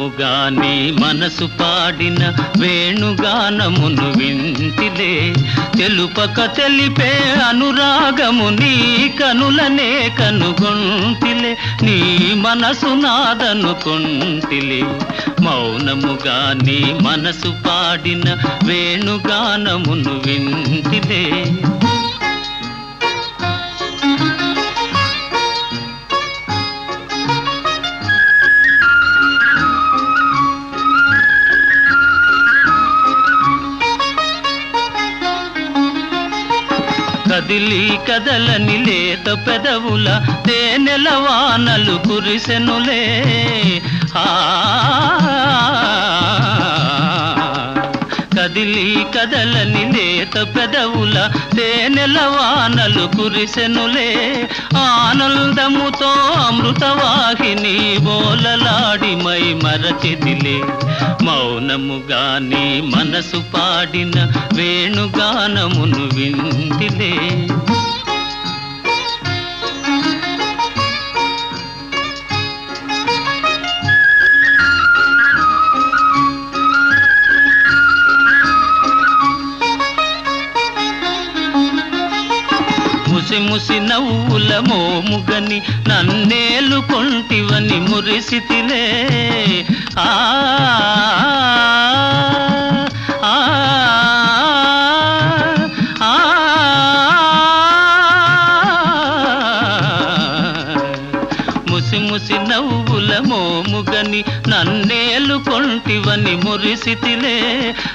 మౌనముగా నీ మనసు పాడిన వేణుగానమును వింటిలే. తెలుపక తెలిపే అనురాగము నీ కనులనే కనుగొంటిలే. నీ మనసు నాదనుకొంటిలే. మౌనముగా నీ మనసు పాడిన వేణుగానమును వింటిలే. కదిలి కదలని లేత పెదవుల తేనెల వానలు కురిసెనులే. కదిలి కదలని లేత పెదవుల తేనెల వానలు కురిసెనులే. ఆనందముతో అమృతవాహిని బోలలాడి మై మరచెదిలే. మౌనముగా నీ మనసు పాడిన వేణుగానమును వింటిలే. ముసి ముసి నవ్వుల మోముగని నన్నేలు కొంటివని మురిసితిలే. ఆ ముసి ముసి నవ్వుల మోముగని నన్నేలు కొంటివని మురిసితిలే.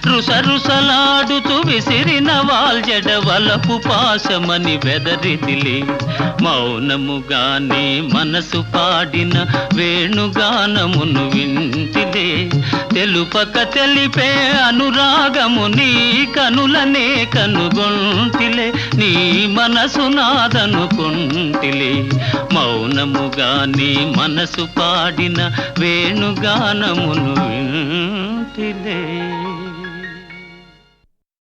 రుసరుసలాడుతూ విసిరిన వాల్జడ వలపు పాశమని వెదరితిలే. మౌనముగా నీ మనసు పాడిన వేణుగానమును వింటిలే. తెలుపక తెలిపే అనురాగము నీ కనులనే కనుగొంటిలే. నీ మనసు నాదనుకొంటిలే. మౌనముగా నీ మనసు పాడిన వేణుగానమును వింటిలే.